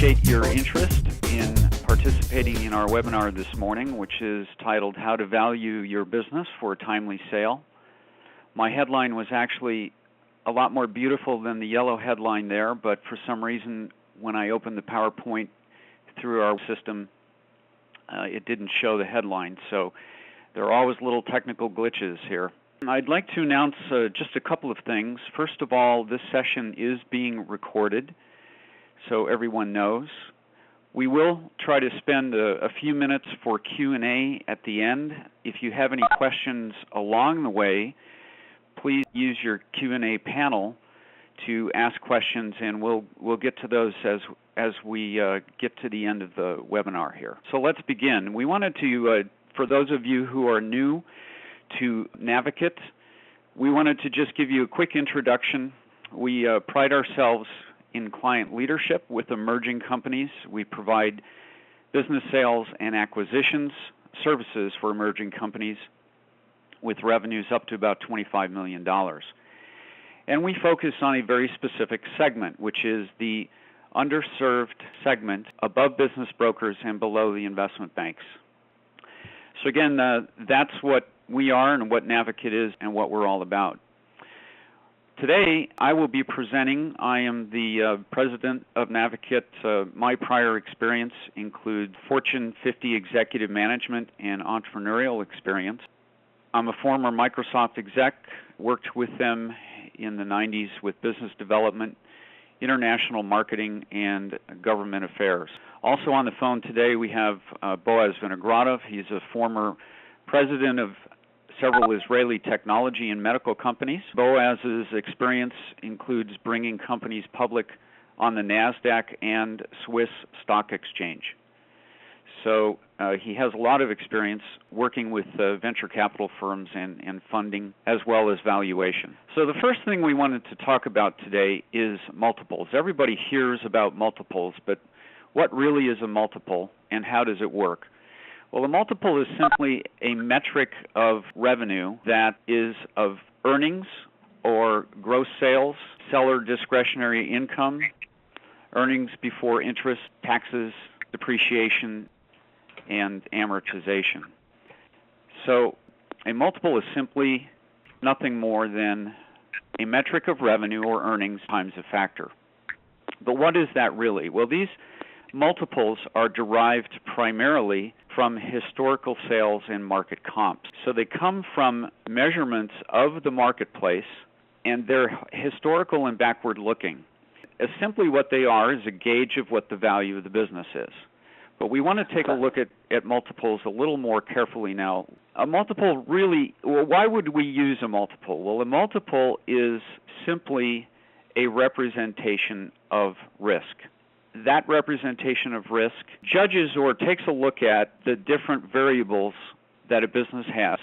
appreciate your interest in participating in our webinar this morning, which is titled How to Value Your Business for a Timely Sale. My headline was actually a lot more beautiful than the yellow headline there, but for some reason when I opened the PowerPoint through our system, it didn't show the headline. So there are always little technical glitches here. I'd like to announce just a couple of things. First of all, this session is being recorded, so everyone knows. We will try to spend a few minutes for Q&A at the end. If you have any questions along the way, please use your Q&A panel to ask questions, and we'll get to those as we get to the end of the webinar here. So let's begin. We wanted to, for those of you who are new to Navocate, we wanted to just give you a quick introduction. We pride ourselves in client leadership with emerging companies. We provide business sales and acquisitions services for emerging companies with revenues up to about $25 million. And we focus on a very specific segment, which is the underserved segment above business brokers and below the investment banks. So again, that's what we are and what Navocate is and what we're all about. Today, I will be presenting. I am the president of Navocate. My prior experience includes Fortune 50 executive management and entrepreneurial experience. I'm a former Microsoft exec, worked with them in the 90s with business development, international marketing, and government affairs. Also on the phone today, we have Boaz Vinogradov. He's a former president of several Israeli technology and medical companies. Boaz's experience includes bringing companies public on the NASDAQ and Swiss Stock Exchange. So he has a lot of experience working with venture capital firms and funding, as well as valuation. So the first thing we wanted to talk about today is multiples. Everybody hears about multiples, but what really is a multiple and how does it work? Well, a multiple is simply a metric of revenue that is of earnings or gross sales, seller discretionary income, earnings before interest, taxes, depreciation, and amortization. So a multiple is simply nothing more than a metric of revenue or earnings times a factor. But what is that really? Well, these multiples are derived primarily from historical sales and market comps. So they come from measurements of the marketplace, and they're historical and backward looking. Simply what they are is a gauge of what the value of the business is. But we want to take a look at multiples a little more carefully now. A multiple really, well, why would we use a multiple? Well, a multiple is simply a representation of risk. That representation of risk judges or takes a look at the different variables that a business has,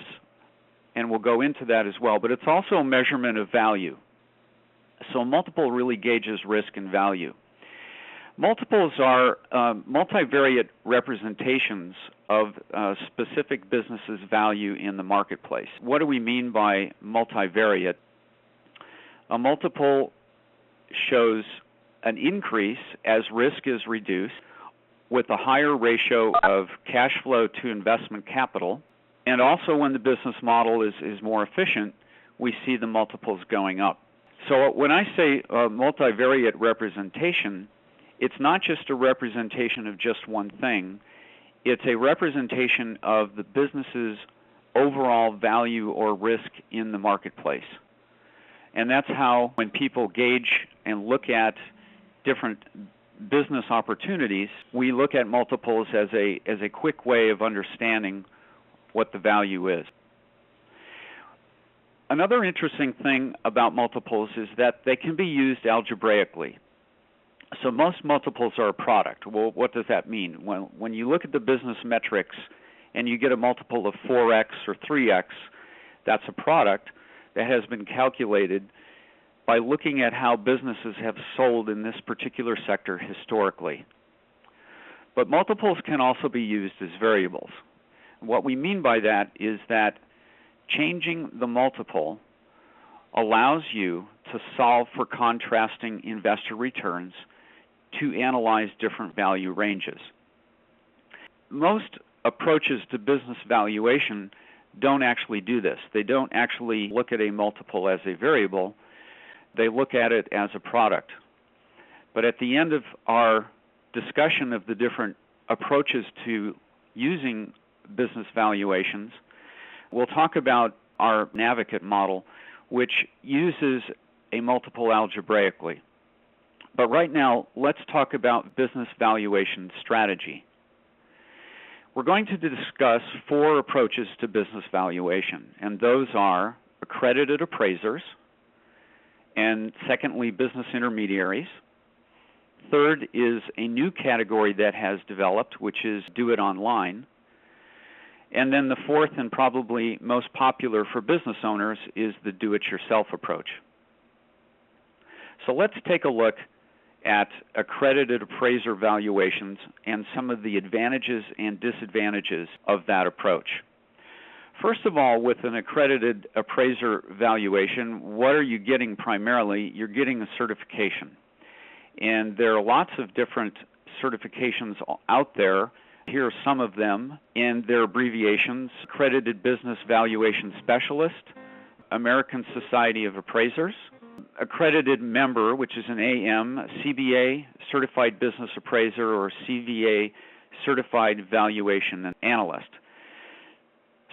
and we'll go into that as well, but it's also a measurement of value. So a multiple really gauges risk and value. Multiples are multivariate representations of specific businesses' value in the marketplace. What do we mean by multivariate? A multiple shows an increase as risk is reduced with a higher ratio of cash flow to investment capital, and also when the business model is more efficient, we see the multiples going up. So when I say multivariate representation, it's not just a representation of just one thing. It's a representation of the business's overall value or risk in the marketplace. And that's how, when people gauge and look at different business opportunities, we look at multiples as a quick way of understanding what the value is. Another interesting thing about multiples is that they can be used algebraically. So most multiples are a product. Well, what does that mean? When you look at the business metrics and you get a multiple of 4x or 3x, that's a product that has been calculated by looking at how businesses have sold in this particular sector historically. But multiples can also be used as variables. What we mean by that is that changing the multiple allows you to solve for contrasting investor returns to analyze different value ranges. Most approaches to business valuation don't actually do this. They don't actually look at a multiple as a variable. They look at it as a product. But at the end of our discussion of the different approaches to using business valuations, we'll talk about our Navocate model, which uses a multiple algebraically. But right now, let's talk about business valuation strategy. We're going to discuss 4 approaches to business valuation, and those are accredited appraisers, and secondly, business intermediaries. Third is a new category that has developed, which is do it online. And then the fourth, and probably most popular for business owners, is the do-it-yourself approach. So let's take a look at accredited appraiser valuations and some of the advantages and disadvantages of that approach. First of all, with an accredited appraiser valuation, what are you getting primarily? You're getting a certification. And there are lots of different certifications out there. Here are some of them, and their abbreviations: Accredited Business Valuation Specialist, American Society of Appraisers, Accredited Member, which is an AM, CBA, Certified Business Appraiser, or CVA, Certified Valuation Analyst.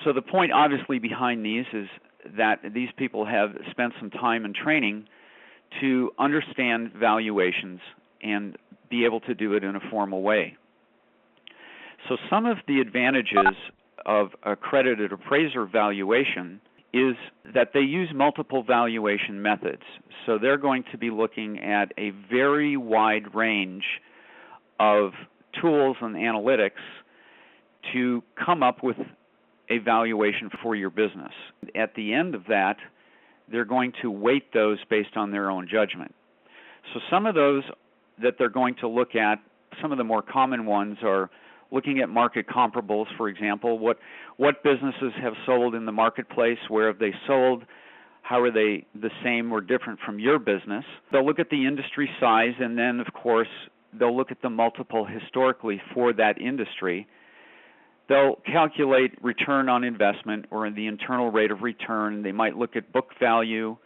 So the point obviously behind these is that these people have spent some time in training to understand valuations and be able to do it in a formal way. So some of the advantages of accredited appraiser valuation is that they use multiple valuation methods. So they're going to be looking at a very wide range of tools and analytics to come up with a valuation for your business. At the end of that, they're going to weight those based on their own judgment. So some of those that they're going to look at, some of the more common ones are looking at market comparables, for example. What businesses have sold in the marketplace? Where have they sold? How are they the same or different from your business? They'll look at the industry size, and then, of course, they'll look at the multiple historically for that industry. They'll calculate return on investment or the internal rate of return. They might look at book value,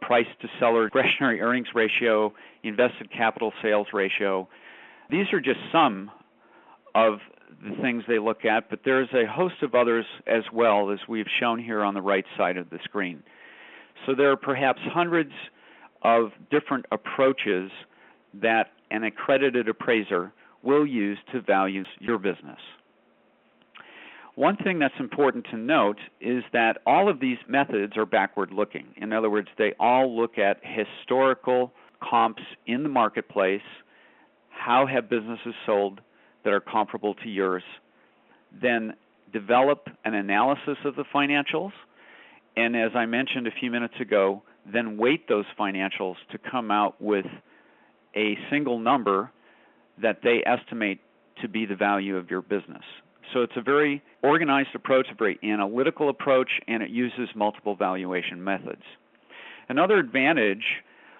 price to seller, discretionary earnings ratio, invested capital sales ratio. These are just some of the things they look at, but there's a host of others as well, as we've shown here on the right side of the screen. So there are perhaps hundreds of different approaches that an accredited appraiser will use to value your business. One thing that's important to note is that all of these methods are backward-looking. In other words, they all look at historical comps in the marketplace. How have businesses sold that are comparable to yours? Then develop an analysis of the financials, and as I mentioned a few minutes ago, then weight those financials to come out with a single number that they estimate to be the value of your business. So it's a very organized approach, a very analytical approach, and it uses multiple valuation methods. Another advantage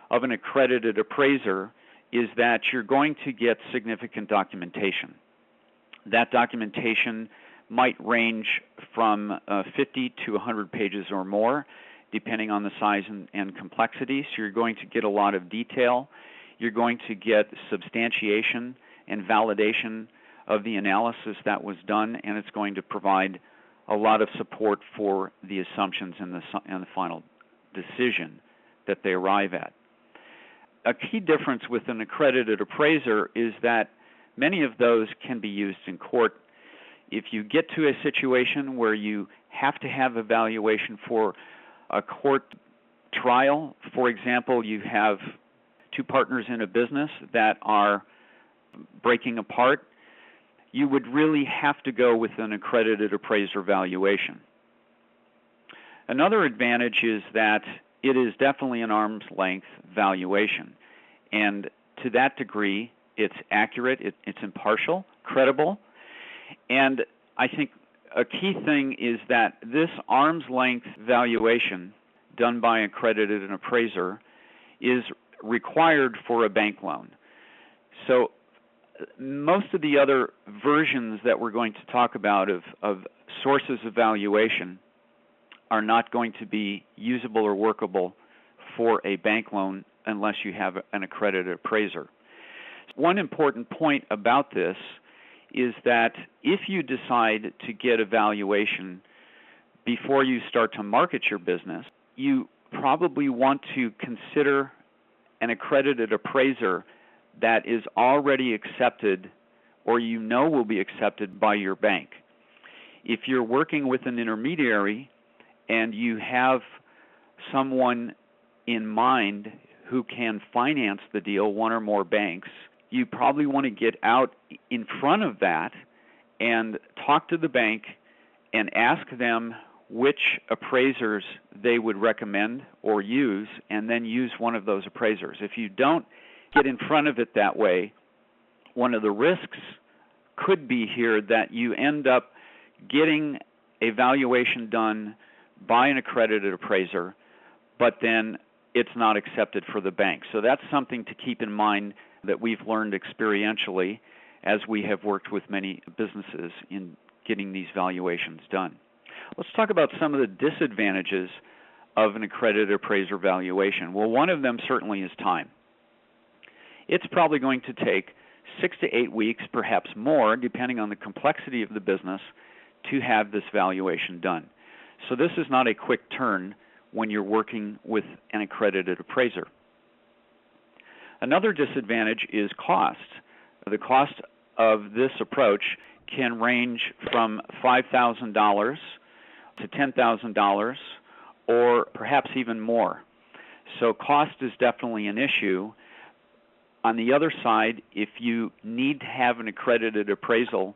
of an accredited appraiser is that you're going to get significant documentation. That documentation might range from 50 to 100 pages or more, depending on the size and complexity. So you're going to get a lot of detail. You're going to get substantiation and validation of the analysis that was done, and it's going to provide a lot of support for the assumptions and the final decision that they arrive at. A key difference with an accredited appraiser is that many of those can be used in court. If you get to a situation where you have to have a valuation for a court trial, for example, you have two partners in a business that are breaking apart, you would really have to go with an accredited appraiser valuation. Another advantage is that it is definitely an arm's length valuation, and to that degree it's accurate, it's impartial, credible, and I think a key thing is that this arm's length valuation done by an accredited appraiser is required for a bank loan. So most of the other versions that we're going to talk about of sources of valuation are not going to be usable or workable for a bank loan unless you have an accredited appraiser. One important point about this is that if you decide to get a valuation before you start to market your business, you probably want to consider an accredited appraiser that is already accepted or you know will be accepted by your bank. If you're working with an intermediary and you have someone in mind who can finance the deal, one or more banks, you probably want to get out in front of that and talk to the bank and ask them which appraisers they would recommend or use, and then use one of those appraisers. If you don't get in front of it that way, one of the risks could be here that you end up getting a valuation done by an accredited appraiser, but then it's not accepted for the bank. So that's something to keep in mind that we've learned experientially as we have worked with many businesses in getting these valuations done. Let's talk about some of the disadvantages of an accredited appraiser valuation. Well, one of them certainly is time. It's probably going to take 6 to 8 weeks, perhaps more, depending on the complexity of the business, to have this valuation done. So this is not a quick turn when you're working with an accredited appraiser. Another disadvantage is cost. The cost of this approach can range from $5,000 to $10,000 or perhaps even more. So cost is definitely an issue. On the other side, if you need to have an accredited appraisal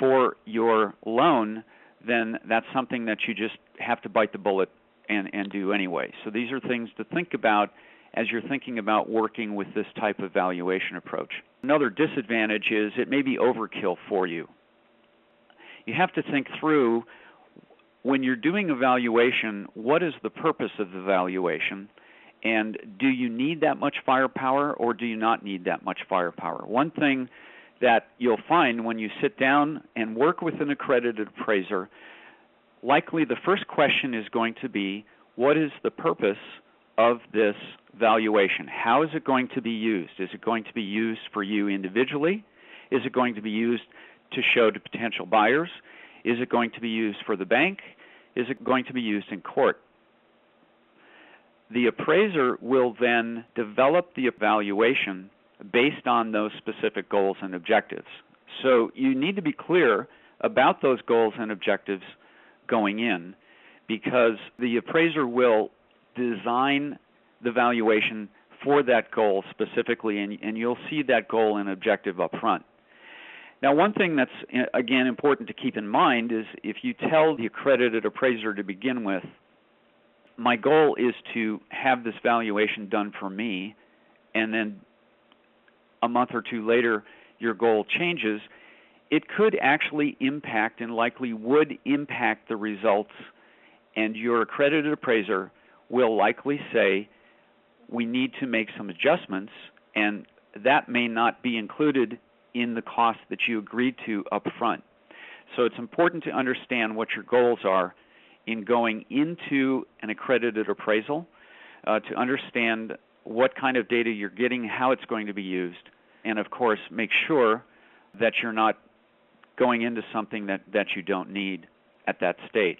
for your loan, then that's something that you just have to bite the bullet and do anyway. So these are things to think about as you're thinking about working with this type of valuation approach. Another disadvantage is it may be overkill for you. You have to think through, when you're doing a valuation, what is the purpose of the valuation? And do you need that much firepower or do you not need that much firepower? One thing that you'll find when you sit down and work with an accredited appraiser, likely the first question is going to be, what is the purpose of this valuation? How is it going to be used? Is it going to be used for you individually? Is it going to be used to show to potential buyers? Is it going to be used for the bank? Is it going to be used in court? The appraiser will then develop the evaluation based on those specific goals and objectives. So you need to be clear about those goals and objectives going in, because the appraiser will design the valuation for that goal specifically, and you'll see that goal and objective up front. Now, one thing that's, again, important to keep in mind is if you tell the accredited appraiser to begin with, my goal is to have this valuation done for me, and then a month or two later your goal changes, it could actually impact and likely would impact the results, and your accredited appraiser will likely say, we need to make some adjustments, and that may not be included in the cost that you agreed to up front. So it's important to understand what your goals are in going into an accredited appraisal, to understand what kind of data you're getting, how it's going to be used, and of course make sure that you're not going into something that you don't need at that stage.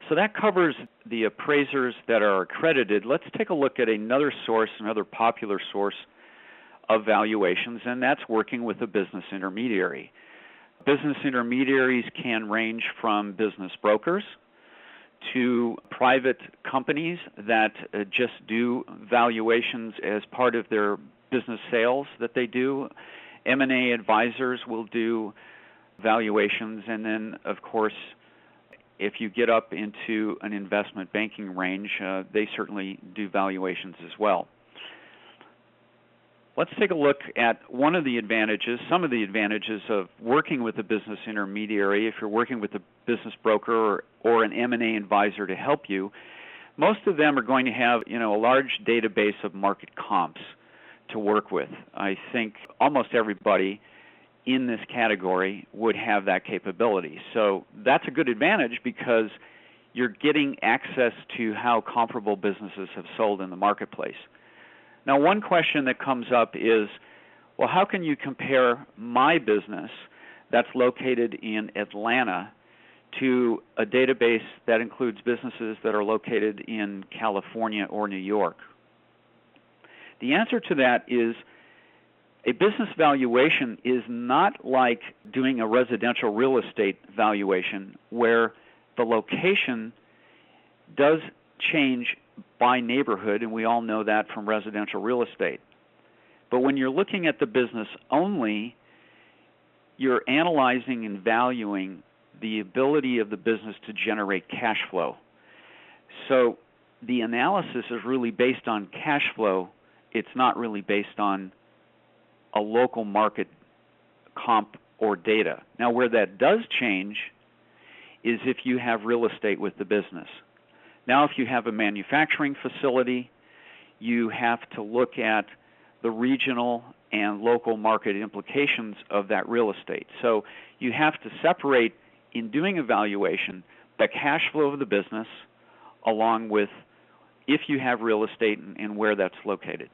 So that covers the appraisers that are accredited. Let's take a look at another source, another popular source of valuations, and that's working with a business intermediary. Business intermediaries can range from business brokers to private companies that just do valuations as part of their business sales that they do. M&A advisors will do valuations, and then, of course, if you get up into an investment banking range, they certainly do valuations as well. Let's take a look at one of the advantages, some of the advantages of working with a business intermediary. If you're working with a business broker or an M&A advisor to help you, most of them are going to have, a large database of market comps to work with. I think almost everybody in this category would have that capability. So that's a good advantage because you're getting access to how comparable businesses have sold in the marketplace. Now, one question that comes up is, well, how can you compare my business that's located in Atlanta to a database that includes businesses that are located in California or New York? The answer to that is a business valuation is not like doing a residential real estate valuation where the location does change by neighborhood, and we all know that from residential real estate. But when you're looking at the business only, you're analyzing and valuing the ability of the business to generate cash flow. So the analysis is really based on cash flow. It's not really based on a local market comp or data. Now, where that does change is if you have real estate with the business. Now, if you have a manufacturing facility, you have to look at the regional and local market implications of that real estate. So you have to separate, in doing a valuation, the cash flow of the business along with if you have real estate and where that's located.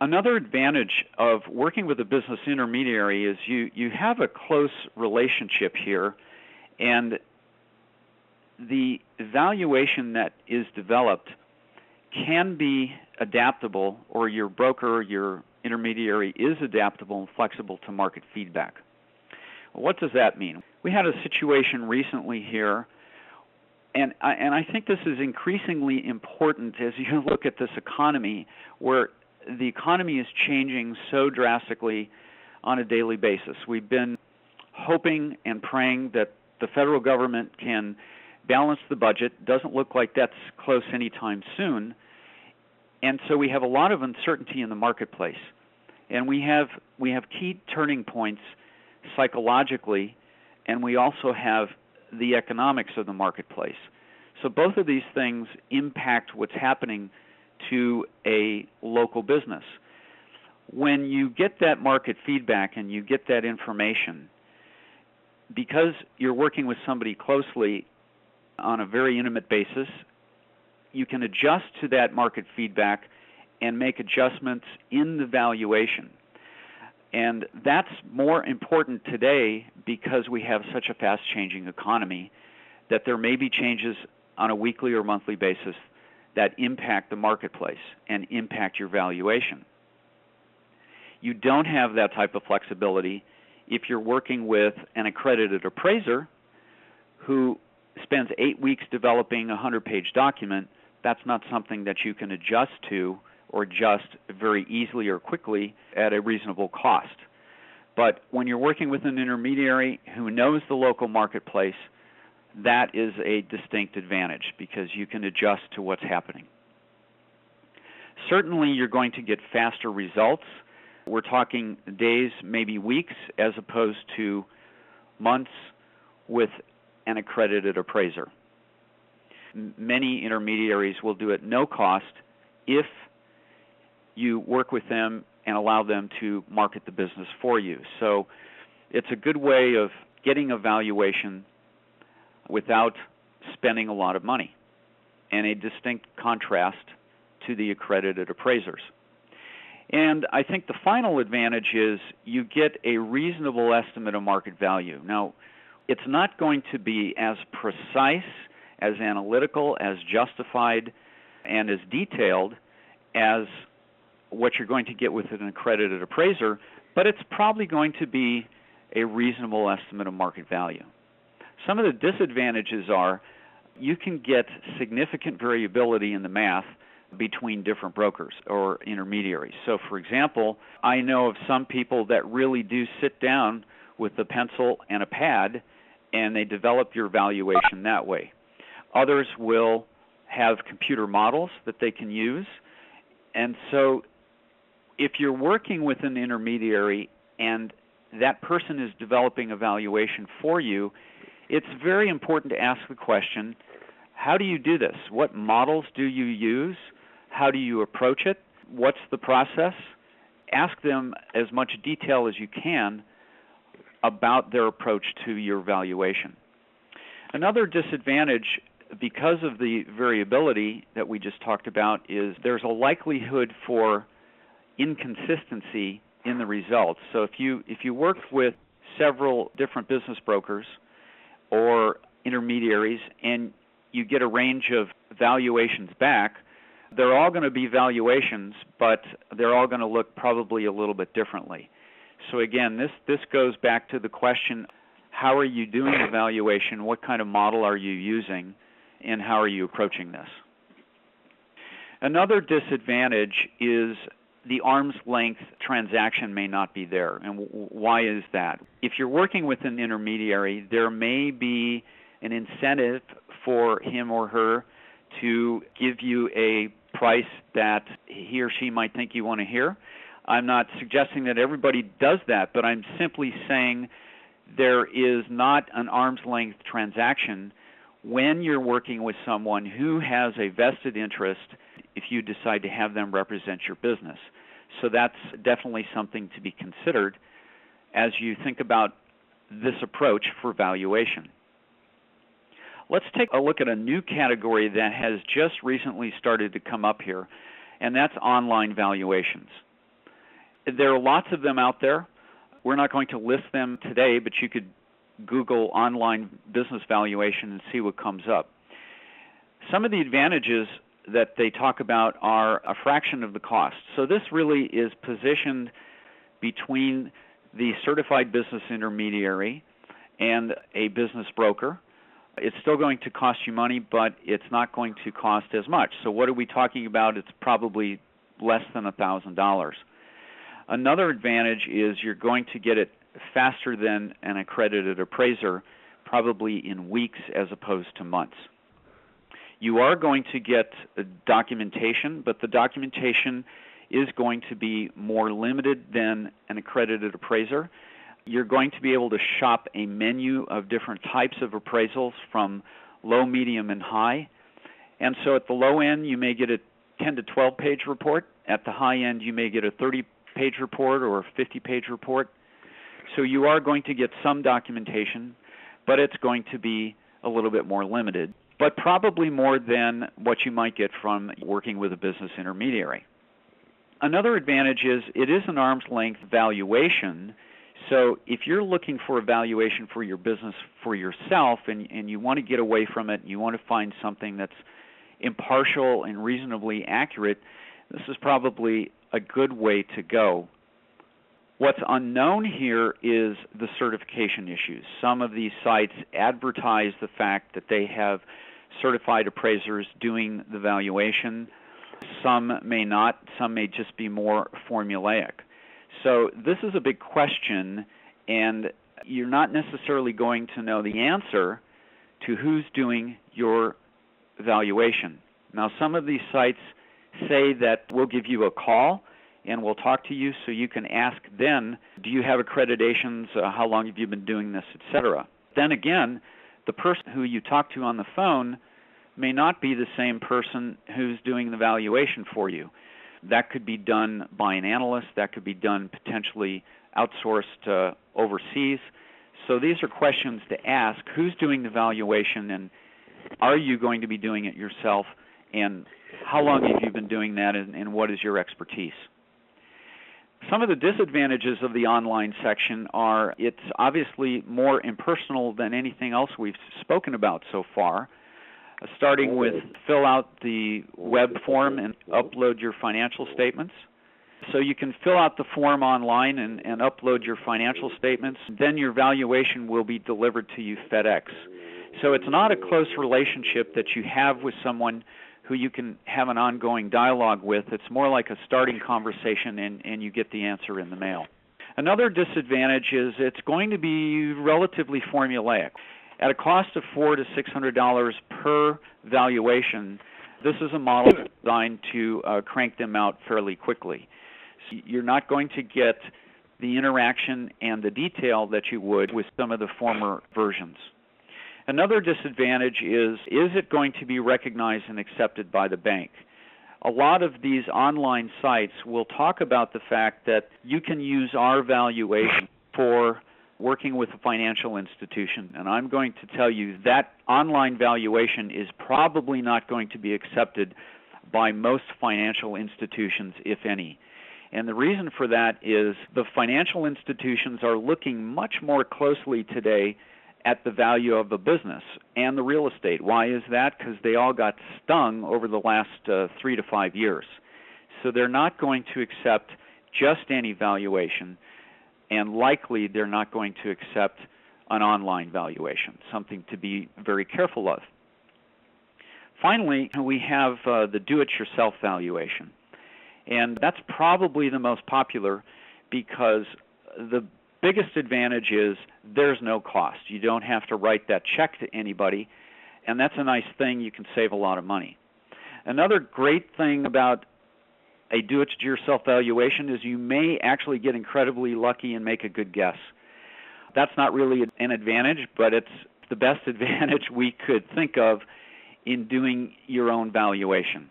Another advantage of working with a business intermediary is you have a close relationship here, and the valuation that is developed can be adaptable, or your broker, your intermediary is adaptable and flexible to market feedback. Well, what does that mean? We had a situation recently here, and I think this is increasingly important as you look at this economy, where the economy is changing so drastically on a daily basis. We've been hoping and praying that the federal government can balance the budget. Doesn't look like that's close anytime soon. And so we have a lot of uncertainty in the marketplace. And we have key turning points psychologically, and we also have the economics of the marketplace. So both of these things impact what's happening to a local business. When you get that market feedback and you get that information, because you're working with somebody closely on a very intimate basis, you can adjust to that market feedback and make adjustments in the valuation. And that's more important today because we have such a fast-changing economy that there may be changes on a weekly or monthly basis that impact the marketplace and impact your valuation. You don't have that type of flexibility if you're working with an accredited appraiser who spends 8 weeks developing a 100-page document. That's not something that you can adjust to or adjust very easily or quickly at a reasonable cost. But when you're working with an intermediary who knows the local marketplace, that is a distinct advantage because you can adjust to what's happening. Certainly, you're going to get faster results. We're talking days, maybe weeks, as opposed to months with an accredited appraiser. Many intermediaries will do it no cost if you work with them and allow them to market the business for you. So it's a good way of getting a valuation without spending a lot of money, and a distinct contrast to the accredited appraisers. And I think the final advantage is you get a reasonable estimate of market value. Now, it's not going to be as precise, as analytical, as justified, and as detailed as what you're going to get with an accredited appraiser, but it's probably going to be a reasonable estimate of market value. Some of the disadvantages are you can get significant variability in the math between different brokers or intermediaries. So, for example, I know of some people that really do sit down with a pencil and a pad and they develop your valuation that way. Others will have computer models that they can use. And so if you're working with an intermediary and that person is developing a valuation for you, it's very important to ask the question, how do you do this? What models do you use? How do you approach it? What's the process? ask them as much detail as you can about their approach to your valuation. Another disadvantage, because of the variability that we just talked about, is there's a likelihood for inconsistency in the results. So if you work with several different business brokers or intermediaries and you get a range of valuations back, they're all going to be valuations, but they're all going to look probably a little bit differently. So again, this goes back to the question, how are you doing the valuation? What kind of model are you using? And how are you approaching this? Another disadvantage is the arm's length transaction may not be there. And why is that? If you're working with an intermediary, there may be an incentive for him or her to give you a price that he or she might think you want to hear. I'm not suggesting that everybody does that, but I'm simply saying there is not an arm's length transaction when you're working with someone who has a vested interest if you decide to have them represent your business. So that's definitely something to be considered as you think about this approach for valuation. Let's take a look at a new category that has just recently started to come up here, and that's online valuations. There are lots of them out there. We're not going to list them today, but you could Google online business valuation and see what comes up. Some of the advantages that they talk about are a fraction of the cost. So this really is positioned between the certified business intermediary and a business broker. It's still going to cost you money, but it's not going to cost as much. So what are we talking about? It's probably less than $1,000. Another advantage is you're going to get it faster than an accredited appraiser, probably in weeks as opposed to months. You are going to get documentation, but the documentation is going to be more limited than an accredited appraiser. You're going to be able to shop a menu of different types of appraisals from low, medium, and high. And so at the low end, you may get a 10 to 12-page report. At the high end, you may get a 30-page report or a 50-page report. So you are going to get some documentation, but it's going to be a little bit more limited, but probably more than what you might get from working with a business intermediary. Another advantage is it is an arm's length valuation. So if you're looking for a valuation for your business for yourself and you want to get away from it and you want to find something that's impartial and reasonably accurate, this is probably a good way to go. What's unknown here is the certification issues. Some of these sites advertise the fact that they have certified appraisers doing the valuation. Some may not. Some may just be more formulaic. So this is a big question, and you're not necessarily going to know the answer to who's doing your valuation. Now, some of these sites say that we'll give you a call and we'll talk to you so you can ask then, do you have accreditations, how long have you been doing this, etc. Then again, the person who you talk to on the phone may not be the same person who's doing the valuation for you. That could be done by an analyst. That could be done potentially outsourced overseas. So these are questions to ask. Who's doing the valuation, and are you going to be doing it yourself, and how long have you been doing that, and what is your expertise? Some of the disadvantages of the online section are it's obviously more impersonal than anything else we've spoken about so far. Starting with fill out the web form and upload your financial statements. So you can fill out the form online and upload your financial statements. Then your valuation will be delivered to you FedEx. So it's not a close relationship that you have with someone who you can have an ongoing dialogue with. It's more like a starting conversation and you get the answer in the mail. Another disadvantage is it's going to be relatively formulaic. At a cost of $400 to $600 per valuation, this is a model designed to crank them out fairly quickly. So you're not going to get the interaction and the detail that you would with some of the former versions. Another disadvantage is it going to be recognized and accepted by the bank? a lot of these online sites will talk about the fact that you can use our valuation for working with a financial institution. And I'm going to tell you that online valuation is probably not going to be accepted by most financial institutions, if any. And the reason for that is the financial institutions are looking much more closely today at the value of the business and the real estate. Why is that? Because they all got stung over the last 3 to 5 years. So they're not going to accept just any valuation, and likely they're not going to accept an online valuation, something to be very careful of. Finally, we have the do-it-yourself valuation. And that's probably the most popular because the biggest advantage is there's no cost. You don't have to write that check to anybody, and that's a nice thing. You can save a lot of money. Another great thing about a do-it-yourself valuation is you may actually get incredibly lucky and make a good guess. That's not really an advantage, but it's the best advantage we could think of in doing your own valuation.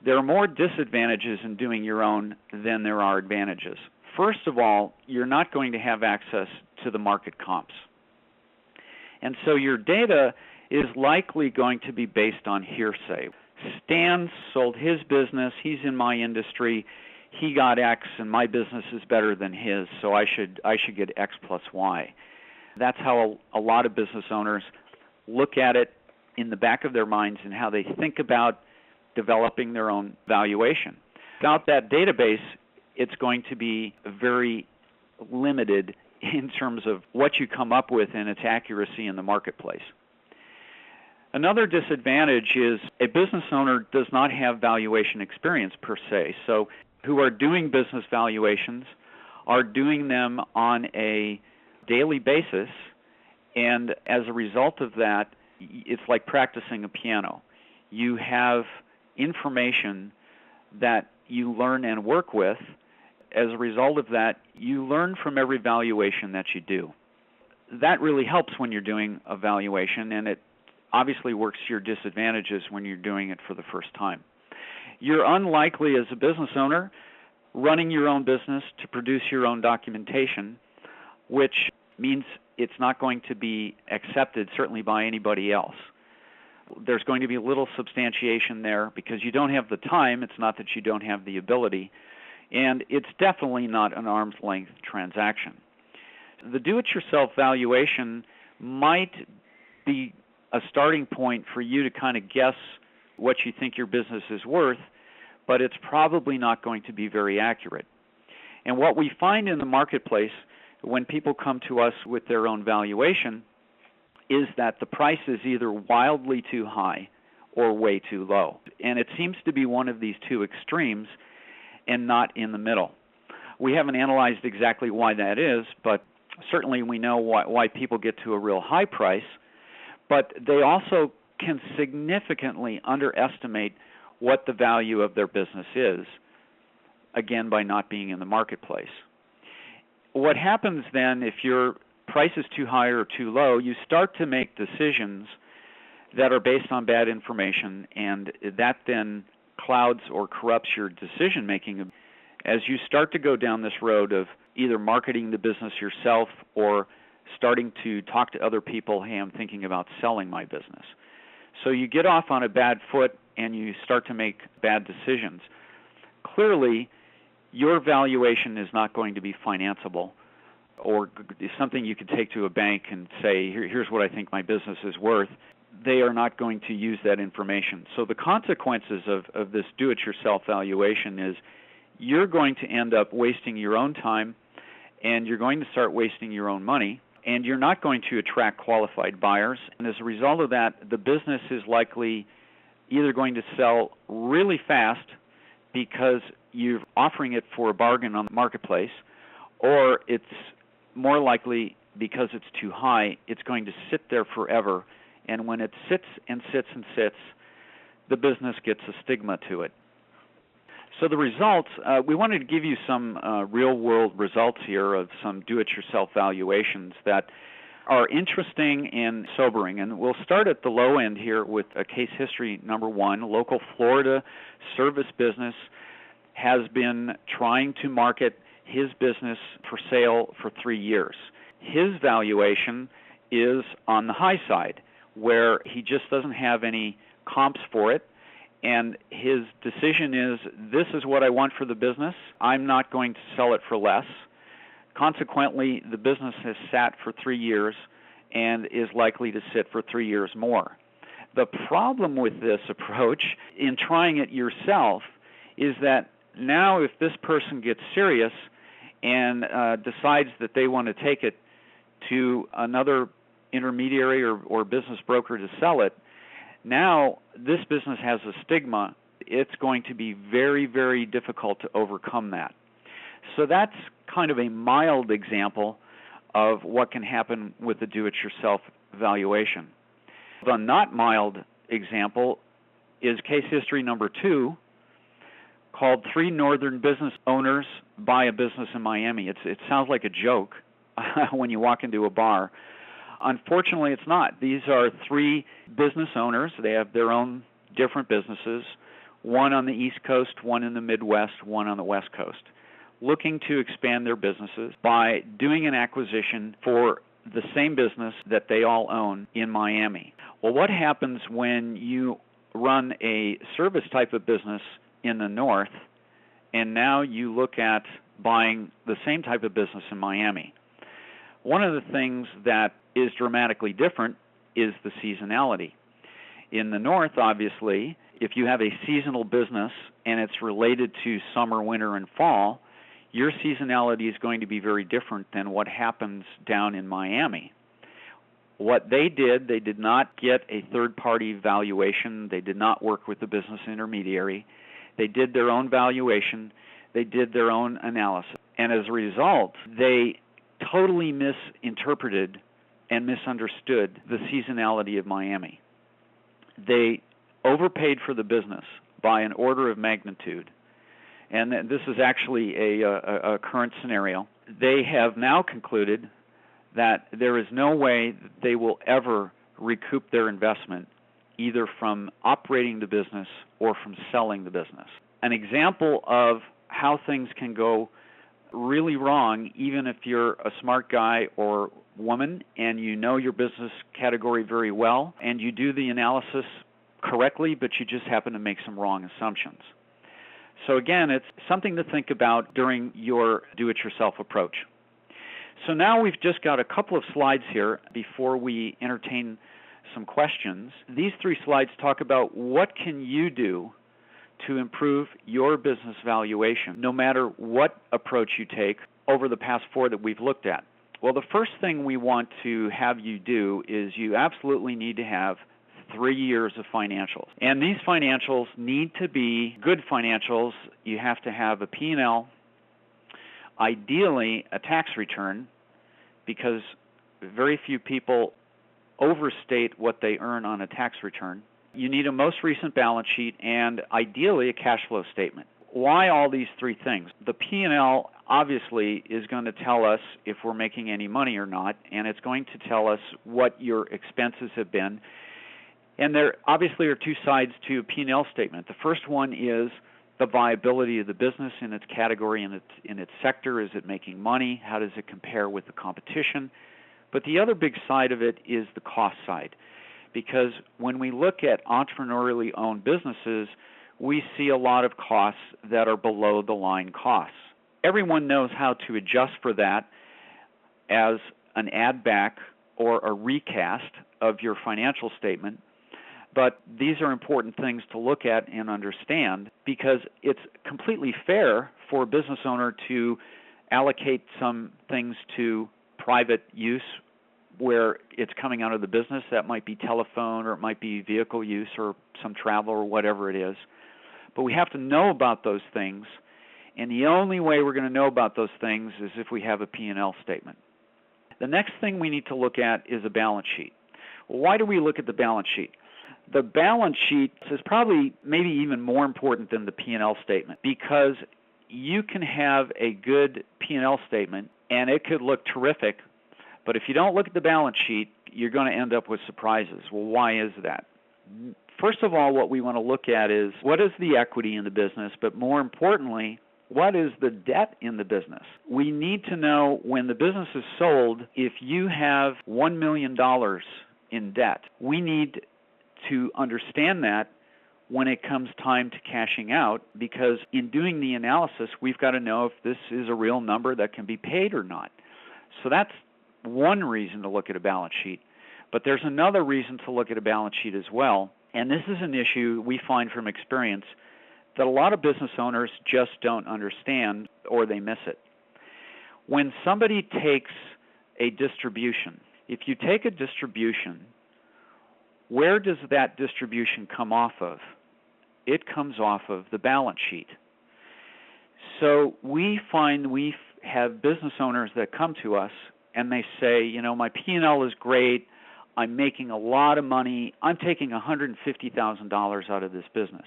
There are more disadvantages in doing your own than there are advantages. First of all, you're not going to have access to the market comps. And so your data is likely going to be based on hearsay. Stan sold his business, he's in my industry, he got X and my business is better than his, so I should get X plus Y. That's how a lot of business owners look at it in the back of their minds and how they think about developing their own valuation. Without that database, it's going to be very limited in terms of what you come up with and its accuracy in the marketplace. Another disadvantage is a business owner does not have valuation experience per se. So who are doing business valuations are doing them on a daily basis, and as a result of that, it's like practicing a piano. You have information that you learn and work with. As a result of that, you learn from every valuation that you do. That really helps when you're doing a valuation, and it obviously works to your disadvantages when you're doing it for the first time. You're unlikely as a business owner running your own business to produce your own documentation, which means it's not going to be accepted certainly by anybody else. There's going to be a little substantiation there because you don't have the time. It's not that you don't have the ability. And it's definitely not an arm's length transaction. The do-it-yourself valuation might be a starting point for you to kind of guess what you think your business is worth, but it's probably not going to be very accurate. And what we find in the marketplace when people come to us with their own valuation is that the price is either wildly too high or way too low. And it seems to be one of these two extremes and not in the middle. We haven't analyzed exactly why that is, but certainly we know why people get to a real high price, but they also can significantly underestimate what the value of their business is, again, by not being in the marketplace. What happens then if your price is too high or too low, you start to make decisions that are based on bad information, and that then clouds or corrupts your decision making as you start to go down this road of either marketing the business yourself or starting to talk to other people, hey, I'm thinking about selling my business. So you get off on a bad foot and you start to make bad decisions. Clearly, your valuation is not going to be financeable or something you could take to a bank and say, here's what I think my business is worth. They are not going to use that information. So the consequences of this do-it-yourself valuation is you're going to end up wasting your own time, and you're going to start wasting your own money, and you're not going to attract qualified buyers. And as a result of that, the business is likely either going to sell really fast because you're offering it for a bargain on the marketplace, or it's more likely because it's too high, it's going to sit there forever. And when it sits and sits and sits, the business gets a stigma to it. So the results, we wanted to give you some real-world results here of some do-it-yourself valuations that are interesting and sobering. And we'll start at the low end here with a case history number 1. Local Florida service business has been trying to market his business for sale for 3 years. His valuation is on the high side, where he just doesn't have any comps for it, and his decision is, this is what I want for the business. I'm not going to sell it for less. Consequently, the business has sat for 3 years and is likely to sit for 3 years more. The problem with this approach in trying it yourself is that now if this person gets serious and decides that they want to take it to another intermediary or business broker to sell it, now this business has a stigma. It's going to be very, very difficult to overcome that. So that's kind of a mild example of what can happen with the do-it-yourself valuation. The not mild example is case history number 2, called 3 Northern Business Owners Buy a Business in Miami. It sounds like a joke when you walk into a bar. Unfortunately, it's not. These are 3 business owners. They have their own different businesses, one on the East Coast, one in the Midwest, one on the West Coast, looking to expand their businesses by doing an acquisition for the same business that they all own in Miami. Well, what happens when you run a service type of business in the north and now you look at buying the same type of business in Miami? One of the things that is dramatically different is the seasonality. In the north, obviously, if you have a seasonal business and it's related to summer, winter, and fall, your seasonality is going to be very different than what happens down in Miami. What they did not get a third-party valuation. They did not work with the business intermediary. They did their own valuation. They did their own analysis. And as a result, they totally misinterpreted and misunderstood the seasonality of Miami. They overpaid for the business by an order of magnitude. And this is actually a current scenario. They have now concluded that there is no way that they will ever recoup their investment, either from operating the business or from selling the business. An example of how things can go really wrong, even if you're a smart guy or woman and you know your business category very well and you do the analysis correctly, but you just happen to make some wrong assumptions. So again, it's something to think about during your do-it-yourself approach. So now we've just got a couple of slides here before we entertain some questions. These 3 slides talk about what can you do to improve your business valuation, no matter what approach you take over the past 4 that we've looked at. Well, the first thing we want to have you do is you absolutely need to have 3 years of financials. And these financials need to be good financials. You have to have a P&L, ideally a tax return, because very few people overstate what they earn on a tax return. You need a most recent balance sheet and ideally a cash flow statement. Why all these 3 things? The P&L obviously is going to tell us if we're making any money or not, and it's going to tell us what your expenses have been. And there obviously are 2 sides to a P&L statement. The first one is the viability of the business in its category and in its sector. Is it making money? How does it compare with the competition? But the other big side of it is the cost side, because when we look at entrepreneurially owned businesses, we see a lot of costs that are below the line costs. Everyone knows how to adjust for that as an add back or a recast of your financial statement. But these are important things to look at and understand, because it's completely fair for a business owner to allocate some things to private use where it's coming out of the business. That might be telephone, or it might be vehicle use, or some travel, or whatever it is. But we have to know about those things, and the only way we're going to know about those things is if we have a P&L statement. The next thing we need to look at is a balance sheet. Well, why do we look at the balance sheet? The balance sheet is probably maybe even more important than the P&L statement, because you can have a good P&L statement and it could look terrific, But if you don't look at the balance sheet, you're going to end up with surprises. Well, why is that? First of all, what we want to look at is what is the equity in the business, but more importantly, what is the debt in the business? We need to know when the business is sold, if you have $1 million in debt, we need to understand that when it comes time to cashing out, because in doing the analysis, we've got to know if this is a real number that can be paid or not. So that's one reason to look at a balance sheet. But there's another reason to look at a balance sheet as well, and this is an issue we find from experience that a lot of business owners just don't understand, or they miss it. When somebody takes a distribution, if you take a distribution, where does that distribution come off of? It comes off of the balance sheet. So we find we have business owners that come to us and they say, you know, my P&L is great, I'm making a lot of money, I'm taking $150,000 out of this business.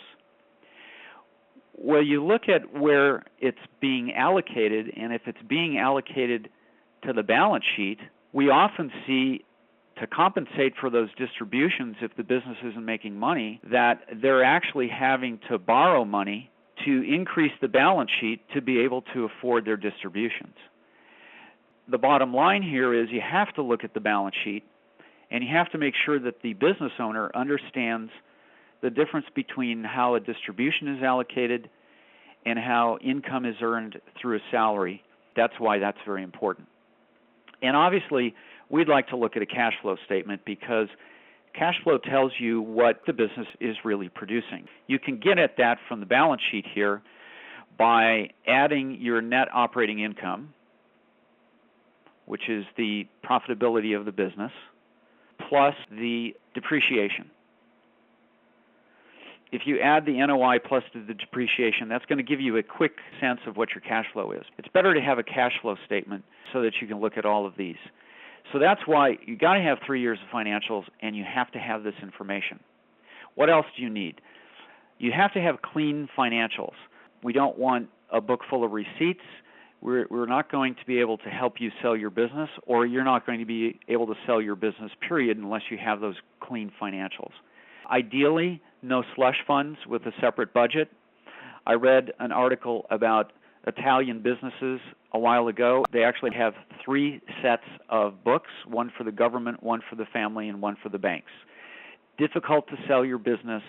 Well, you look at where it's being allocated, and if it's being allocated to the balance sheet, we often see, to compensate for those distributions if the business isn't making money, that they're actually having to borrow money to increase the balance sheet to be able to afford their distributions. The bottom line here is you have to look at the balance sheet, and you have to make sure that the business owner understands the difference between how a distribution is allocated and how income is earned through a salary. That's why that's very important. And obviously, we'd like to look at a cash flow statement because cash flow tells you what the business is really producing. You can get at that from the balance sheet here by adding your net operating income, which is the profitability of the business, plus the depreciation. If you add the NOI plus the depreciation, that's going to give you a quick sense of what your cash flow is. It's better to have a cash flow statement so that you can look at all of these. So that's why you got to have 3 years of financials, and you have to have this information. What else do you need? You have to have clean financials. We don't want a book full of receipts. We're not going to be able to help you sell your business, or you're not going to be able to sell your business, period, unless you have those clean financials. Ideally, no slush funds with a separate budget. I read an article about Italian businesses a while ago. They actually have 3 sets of books, one for the government, one for the family, and one for the banks. Difficult to sell your business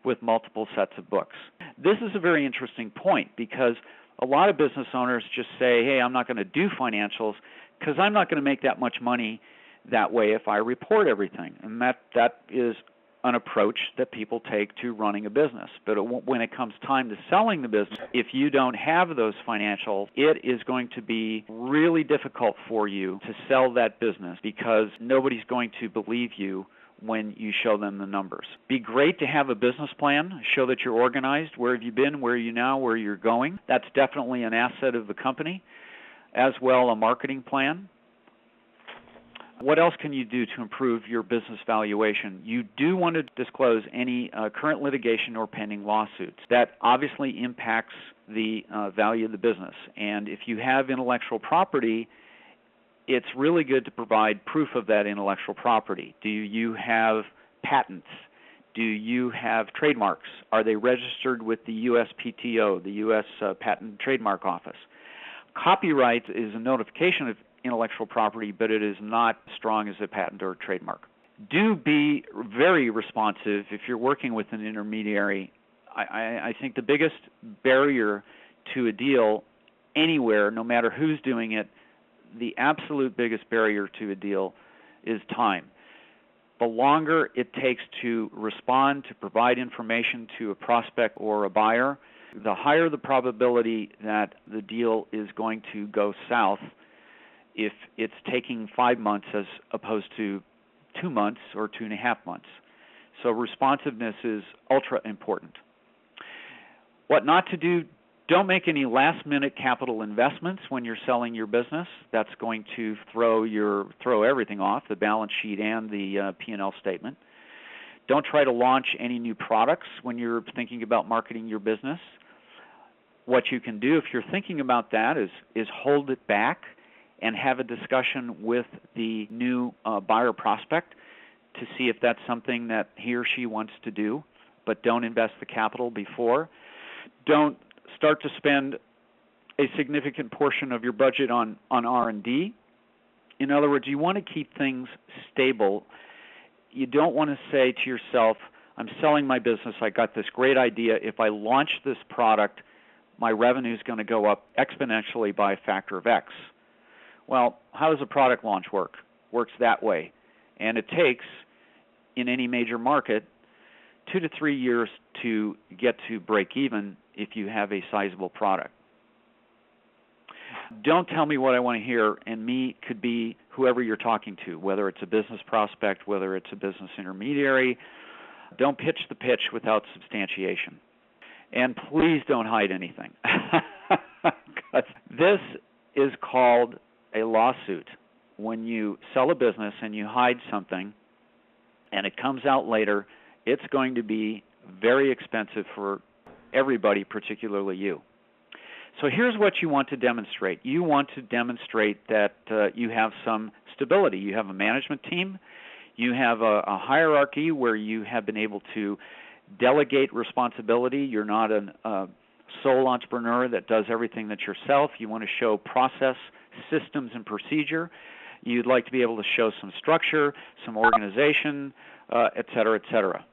with multiple sets of books. This is a very interesting point because a lot of business owners just say, hey, I'm not going to do financials because I'm not going to make that much money that way if I report everything. And that is an approach that people take to running a business. But when it comes time to selling the business, if you don't have those financials, it is going to be really difficult for you to sell that business because nobody's going to believe you when you show them the numbers. Be great to have a business plan, show that you're organized, where have you been, where are you now, where you're going. That's definitely an asset of the company. As well, a marketing plan. What else can you do to improve your business valuation? You do want to disclose any current litigation or pending lawsuits. That obviously impacts the value of the business. And if you have intellectual property, it's really good to provide proof of that intellectual property. Do you have patents? Do you have trademarks? Are they registered with the USPTO, the U.S. Patent and Trademark Office? Copyright is a notification of intellectual property, but it is not as strong as a patent or a trademark. Do be very responsive if you're working with an intermediary. I think the biggest barrier to a deal anywhere, no matter who's doing it, the absolute biggest barrier to a deal is time. The longer it takes to respond, to provide information to a prospect or a buyer, the higher the probability that the deal is going to go south if it's taking 5 months as opposed to 2 months or 2.5 months. So responsiveness is ultra important. What not to do: don't make any last-minute capital investments when you're selling your business. That's going to throw everything off, the balance sheet and the P&L statement. Don't try to launch any new products when you're thinking about marketing your business. What you can do if you're thinking about that is hold it back and have a discussion with the new buyer prospect to see if that's something that he or she wants to do, but don't invest the capital before. Don't start to spend a significant portion of your budget on R&D. In other words, you want to keep things stable. You don't want to say to yourself, I'm selling my business, I got this great idea, if I launch this product, my revenue is going to go up exponentially by a factor of X. Well, how does a product launch work? Works that way. And it takes, in any major market, 2 to 3 years to get to break even if you have a sizable product. Don't tell me what I want to hear, and me could be whoever you're talking to, whether it's a business prospect, whether it's a business intermediary. Don't pitch the pitch without substantiation. And please don't hide anything. This is called a lawsuit. When you sell a business and you hide something and it comes out later, it's going to be very expensive for everybody, particularly you. So here's what you want to demonstrate. You want to demonstrate that you have some stability. You have a management team. You have a hierarchy where you have been able to delegate responsibility. You're not a sole entrepreneur that does everything that yourself. You want to show process, systems, and procedure. You'd like to be able to show some structure, some organization, et cetera, et cetera.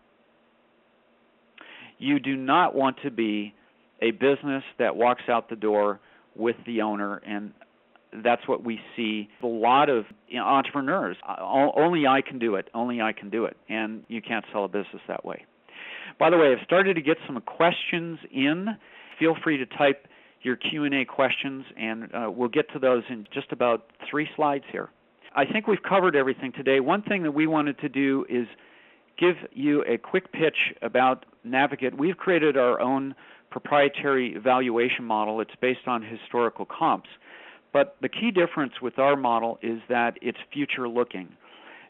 You do not want to be a business that walks out the door with the owner, and that's what we see a lot of entrepreneurs. Only I can do it. Only I can do it. And you can't sell a business that way. By the way, I've started to get some questions in. Feel free to type your Q&A questions, and we'll get to those in just about 3 slides here. I think we've covered everything today. One thing that we wanted to do is give you a quick pitch about Navocate. We've created our own proprietary valuation model. It's based on historical comps. But the key difference with our model is that it's future-looking,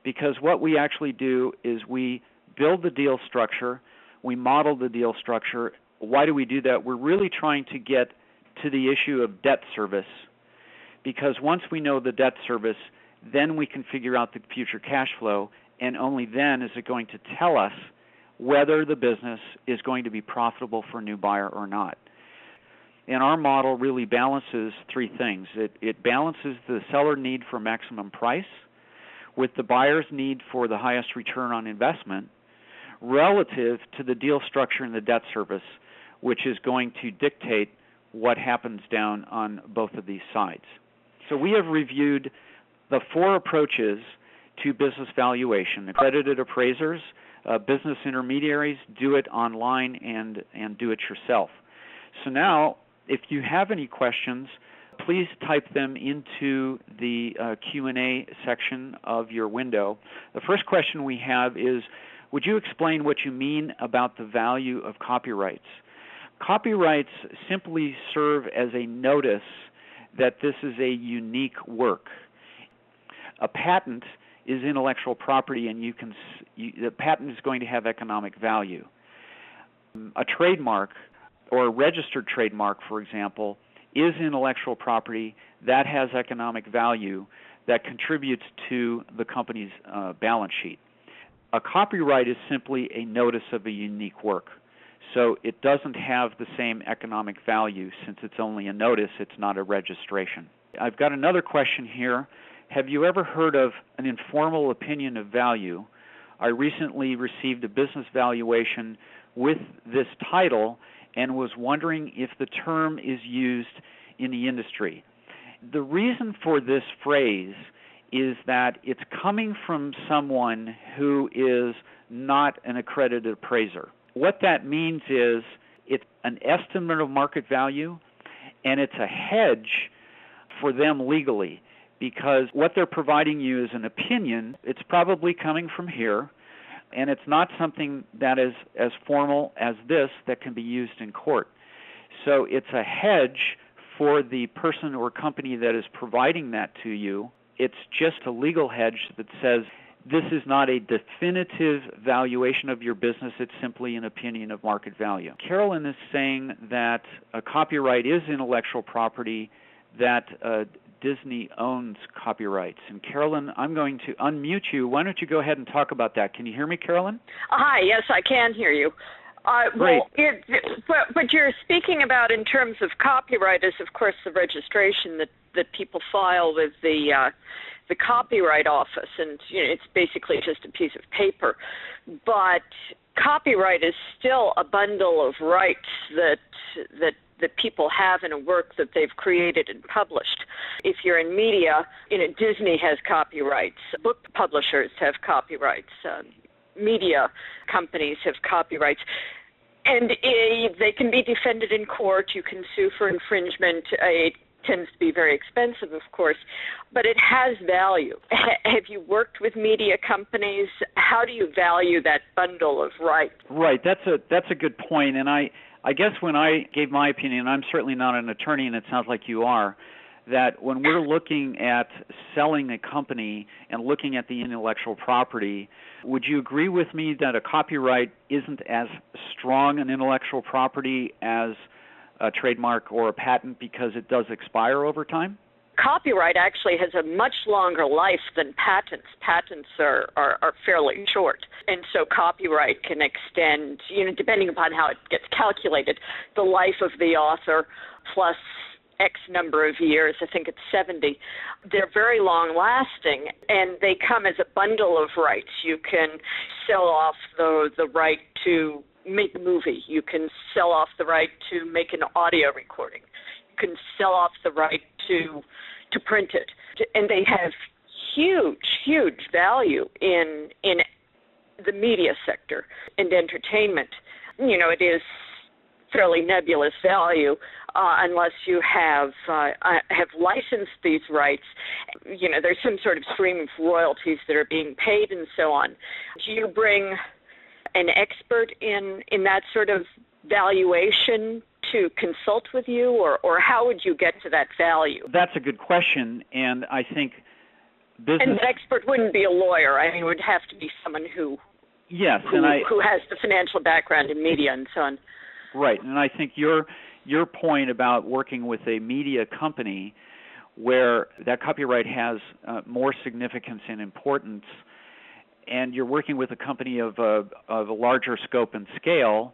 because what we actually do is we build the deal structure, we model the deal structure. Why do we do that? We're really trying to get to the issue of debt service, because once we know the debt service, then we can figure out the future cash flow, and only then is it going to tell us whether the business is going to be profitable for a new buyer or not. And our model really balances 3 things. It balances the seller need for maximum price with the buyer's need for the highest return on investment relative to the deal structure and the debt service, which is going to dictate what happens down on both of these sides. So we have reviewed the 4 approaches to business valuation: accredited appraisers, business intermediaries, do it online, and do it yourself. So now, if you have any questions, please type them into the Q&A section of your window. The first question we have is, would you explain what you mean about the value of copyrights? Copyrights simply serve as a notice that this is a unique work. A patent is intellectual property, and the patent is going to have economic value. A trademark, or a registered trademark, for example, is intellectual property that has economic value that contributes to the company's balance sheet. A copyright is simply a notice of a unique work. So it doesn't have the same economic value. Since it's only a notice, it's not a registration. I've got another question here. Have you ever heard of an informal opinion of value? I recently received a business valuation with this title and was wondering if the term is used in the industry. The reason for this phrase is that it's coming from someone who is not an accredited appraiser. What that means is it's an estimate of market value, and it's a hedge for them legally, because what they're providing you is an opinion. It's probably coming from here, and it's not something that is as formal as this that can be used in court. So it's a hedge for the person or company that is providing that to you. It's just a legal hedge that says this is not a definitive valuation of your business. It's simply an opinion of market value. Carolyn is saying that a copyright is intellectual property that Disney owns copyrights. And Carolyn, I'm going to unmute you. Why don't you go ahead and talk about that? Can you hear me, Carolyn? Hi, yes, I can hear you. Great. What you're speaking about in terms of copyright is, of course, the registration that people file with the Copyright Office, and it's basically just a piece of paper. But copyright is still a bundle of rights that people have in a work that they've created and published. If you're in media, Disney has copyrights, book publishers have copyrights, media companies have copyrights, and they can be defended in court. You can sue for infringement. It tends to be very expensive, of course, but it has value. Have you worked with media companies? How do you value that bundle of rights? Right, that's a good point, and I guess when I gave my opinion, I'm certainly not an attorney, and it sounds like you are, that when we're looking at selling a company and looking at the intellectual property, would you agree with me that a copyright isn't as strong an intellectual property as a trademark or a patent because it does expire over time? Copyright actually has a much longer life than patents. Patents are fairly short. And so copyright can extend, depending upon how it gets calculated, the life of the author plus X number of years. I think it's 70. They're very long lasting, and they come as a bundle of rights. You can sell off the right to make a movie. You can sell off the right to make an audio recording. You can sell off the right to print it. And they have huge value in the media sector and entertainment. It is fairly nebulous value unless you have licensed these rights. There's some sort of stream of royalties that are being paid and so on. Do you bring an expert in that sort of valuation to consult with you, or how would you get to that value? That's a good question, and I think business... And the expert wouldn't be a lawyer. I mean, it would have to be someone who has the financial background in media and so on. Right, and I think your point about working with a media company where that copyright has more significance and importance, and you're working with a company of a larger scope and scale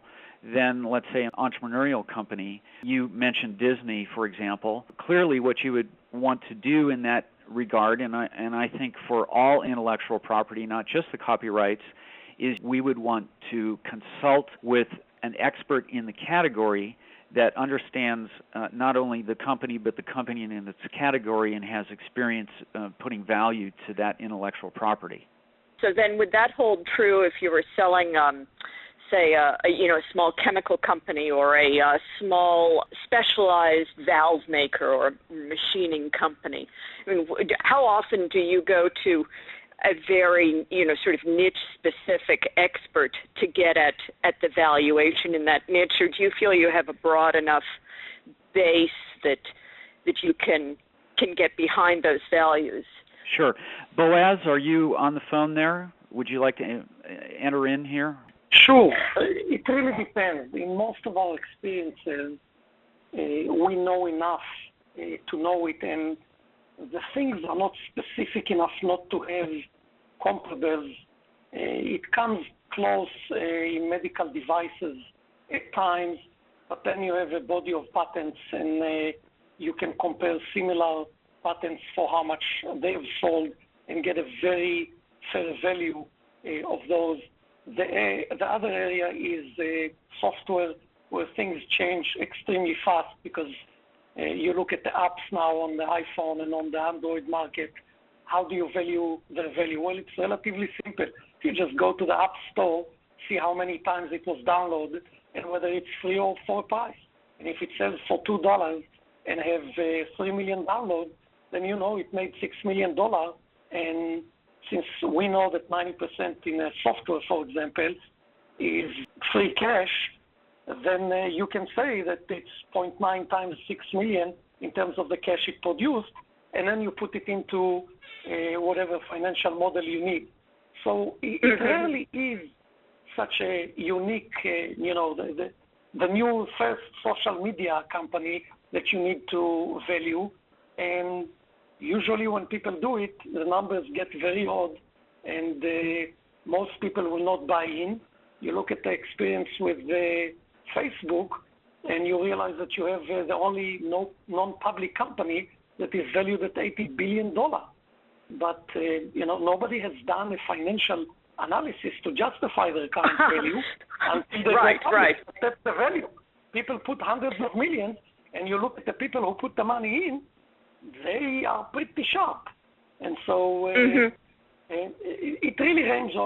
than, let's say, an entrepreneurial company. You mentioned Disney, for example. Clearly what you would want to do in that regard, and I think for all intellectual property, not just the copyrights, is we would want to consult with an expert in the category that understands not only the company, but the company in its category and has experience putting value to that intellectual property. So then would that hold true if you were selling, say, a small chemical company or a small specialized valve maker or machining company? I mean, how often do you go to a very, sort of niche-specific expert to get at the valuation in that niche, or do you feel you have a broad enough base that you can get behind those values? Sure. Boaz, are you on the phone there? Would you like to enter in here? Sure. It really depends. In most of our experiences, we know enough to know it, and the things are not specific enough not to have comparables. It comes close in medical devices at times, but then you have a body of patents, and you can compare similar patents for how much they have sold and get a very fair value of those. The other area is software, where things change extremely fast because you look at the apps now on the iPhone and on the Android market. How do you value their value? Well, it's relatively simple. You just go to the App Store, see how many times it was downloaded, and whether it's free or full price. And if it sells for $2 and have 3 million downloads, then it made $6 million. And since we know that 90% in software, for example, is free cash, then you can say that it's 0.9 times 6 million in terms of the cash it produced, and then you put it into whatever financial model you need. So it really is such a unique, the new first social media company that you need to value. And Usually when people do it, the numbers get very odd, and most people will not buy in. You look at the experience with Facebook, and you realize that you have the only non-public company that is valued at $80 billion. But, nobody has done a financial analysis to justify their current value until they right. That's the value. People put hundreds of millions, and you look at the people who put the money in, they are pretty sharp. And so it really ranges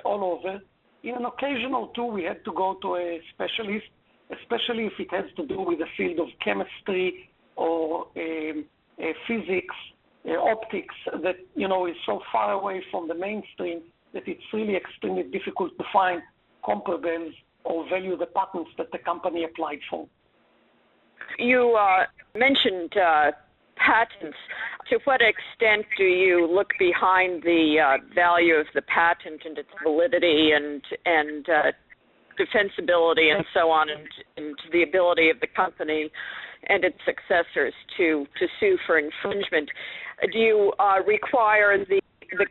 all over. In an occasional too, we had to go to a specialist, especially if it has to do with the field of chemistry or physics, optics, that, is so far away from the mainstream that it's really extremely difficult to find comparables or value the patents that the company applied for. You mentioned patents. To what extent do you look behind the value of the patent and its validity and defensibility and so on, and the ability of the company and its successors to sue for infringement? Do you require the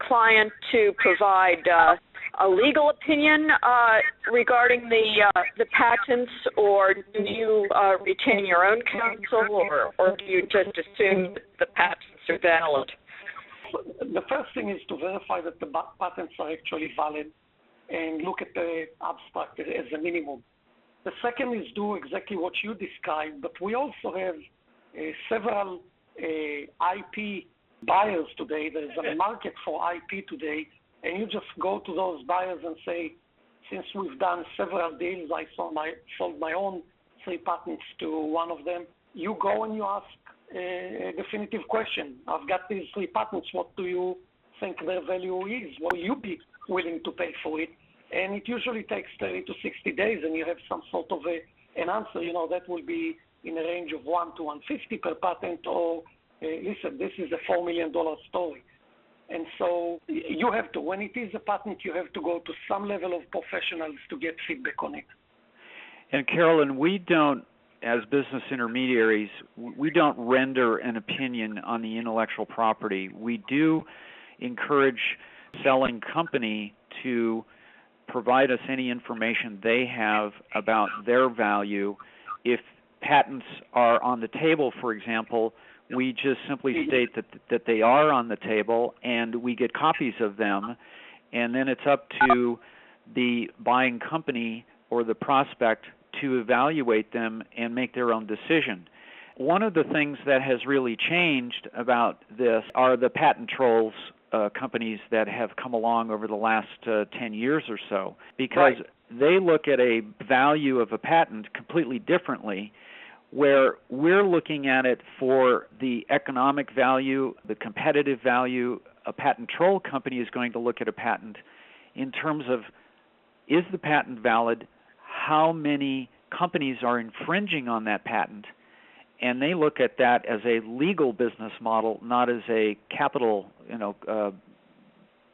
client to provide a legal opinion regarding the patents, or do you retain your own counsel, or do you just assume that the patents are valid? The first thing is to verify that the patents are actually valid and look at the abstract as a minimum. The second is do exactly what you described, but we also have several IP buyers today. There's a market for IP today, and you just go to those buyers and say, since we've done several deals, I sold my own 3 patents to one of them. You go and you ask a definitive question. I've got these 3 patents. What do you think their value is? What will you be willing to pay for it? And it usually takes 30 to 60 days, and you have some sort of an answer. That will be in a range of $1 to $150 per patent, or listen, this is a $4 million story. And so you have to, when it is a patent, you have to go to some level of professionals to get feedback on it. And Carolyn, we don't, as business intermediaries, we don't render an opinion on the intellectual property. We do encourage selling company to provide us any information they have about their value. If patents are on the table, for example, we just simply state that they are on the table, and we get copies of them, and then it's up to the buying company or the prospect to evaluate them and make their own decision. One of the things that has really changed about this are the patent trolls companies that have come along over the last 10 years or so, because they look at a value of a patent completely differently, where we're looking at it for the economic value, the competitive value. A patent troll company is going to look at a patent in terms of, is the patent valid? How many companies are infringing on that patent? And they look at that as a legal business model, not as a capital,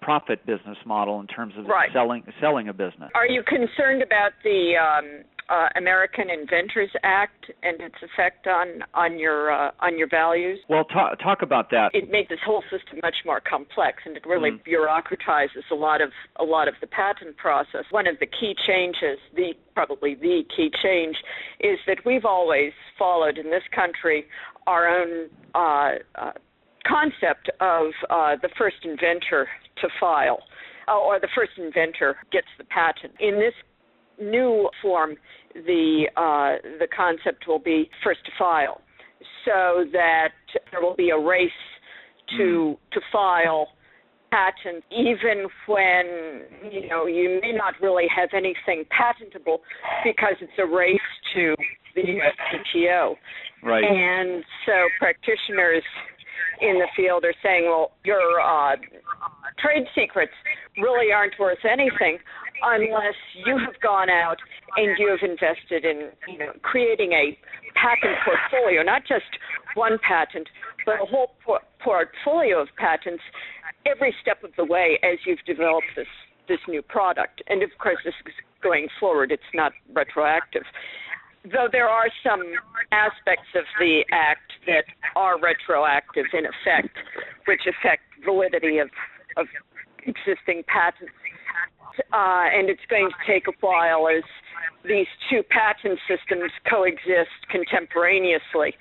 profit business model in terms of selling a business. Are you concerned about the American Inventors Act and its effect on your values? Well, talk about that. It makes this whole system much more complex, and it really bureaucratizes a lot of the patent process. One of the key changes, probably the key change, is that we've always followed in this country our own concept of the first inventor to file, or the first inventor gets the patent. In this new form, the concept will be first to file, so that there will be a race to file patents, even when you may not really have anything patentable, because it's a race to the USPTO. Right. And so practitioners in the field are saying, well, your trade secrets really aren't worth anything unless you have gone out and you have invested in creating a patent portfolio, not just one patent, but a whole portfolio of patents every step of the way as you've developed this new product. And of course, this is going forward. It's not retroactive. though there are some aspects of the Act that are retroactive in effect, which affect validity of existing patents. And it's going to take a while as these two patent systems coexist contemporaneously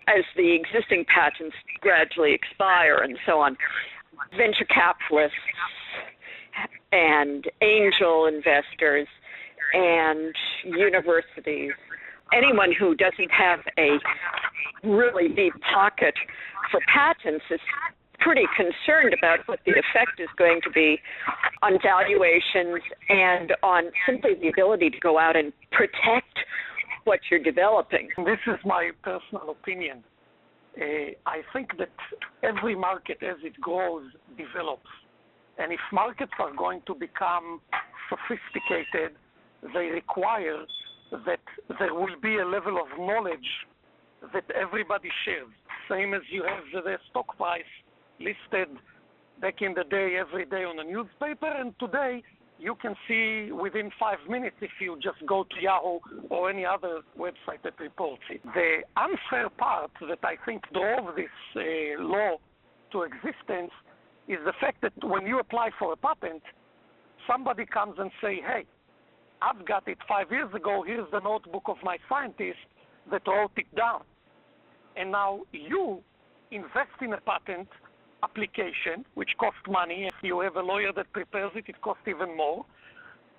as the existing patents gradually expire and so on. Venture capitalists and angel investors and universities, anyone who doesn't have a really deep pocket for patents is pretty concerned about what the effect is going to be on valuations and on simply the ability to go out and protect what you're developing. This is my personal opinion. I think that every market as it grows develops. And if markets are going to become sophisticated, they require that there will be a level of knowledge that everybody shares. Same as you have the stock price listed back in the day every day on a newspaper, and today you can see within 5 minutes if you just go to Yahoo or any other website that reports it. The unfair part that I think drove this law to existence is the fact that when you apply for a patent, somebody comes and say, hey, I've got it 5 years ago, here's the notebook of my scientist that wrote it down. And now you invest in a patent application, which costs money. If you have a lawyer that prepares it, it costs even more.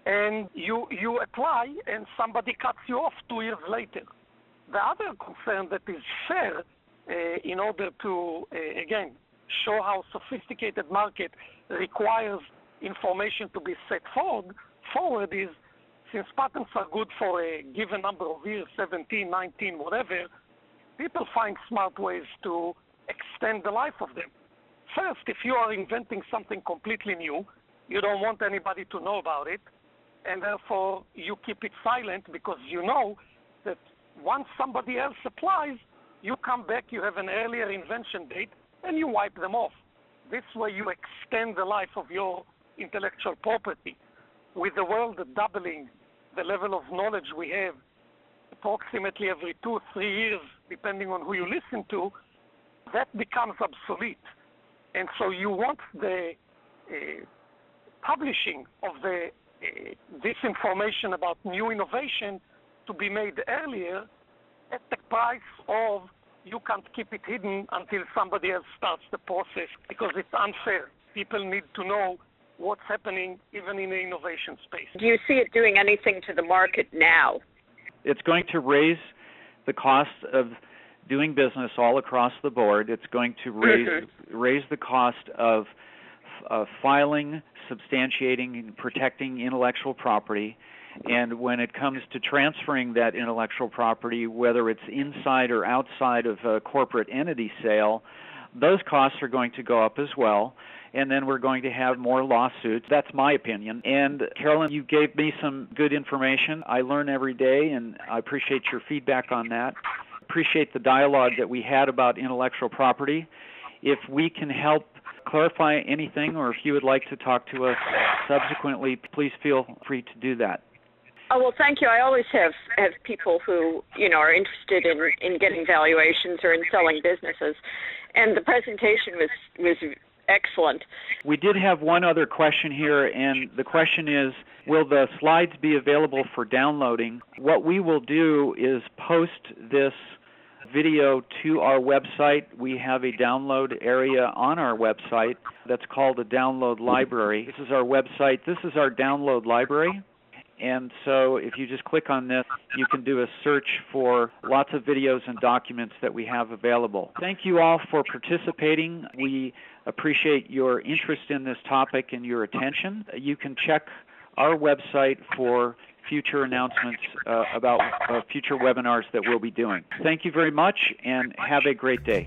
And you apply, and somebody cuts you off 2 years later. The other concern that is fair, in order to, again, show how sophisticated market requires information to be set forward is, since patents are good for a given number of years, 17, 19, whatever, people find smart ways to extend the life of them. First, if you are inventing something completely new, you don't want anybody to know about it, and therefore you keep it silent because you know that once somebody else applies, you come back, you have an earlier invention date, and you wipe them off. This way you extend the life of your intellectual property. With the world doubling the level of knowledge we have approximately every 2 or 3 years, depending on who you listen to, that becomes obsolete. And so you want the publishing of this information about new innovation to be made earlier at the price of you can't keep it hidden until somebody else starts the process, because it's unfair. People need to know what's happening even in the innovation space. Do you see it doing anything to the market now? It's going to raise the cost of doing business all across the board. It's going to raise the cost of filing, substantiating, and protecting intellectual property. And when it comes to transferring that intellectual property, whether it's inside or outside of a corporate entity sale, those costs are going to go up as well. And then we're going to have more lawsuits. That's my opinion. And Carolyn, you gave me some good information. I learn every day, and I appreciate your feedback on that. Appreciate the dialogue that we had about intellectual property. If we can help clarify anything, or if you would like to talk to us subsequently, please feel free to do that. Oh, well, thank you. I always have people who, are interested in getting valuations or in selling businesses. And the presentation was excellent. We did have one other question here, and the question is, will the slides be available for downloading? What we will do is post this video to our website. We have a download area on our website that's called a download library. This is our website. This is our download library. And so if you just click on this, you can do a search for lots of videos and documents that we have available. Thank you all for participating. We appreciate your interest in this topic and your attention. You can check our website for future announcements about future webinars that we'll be doing. Thank you very much, and have a great day.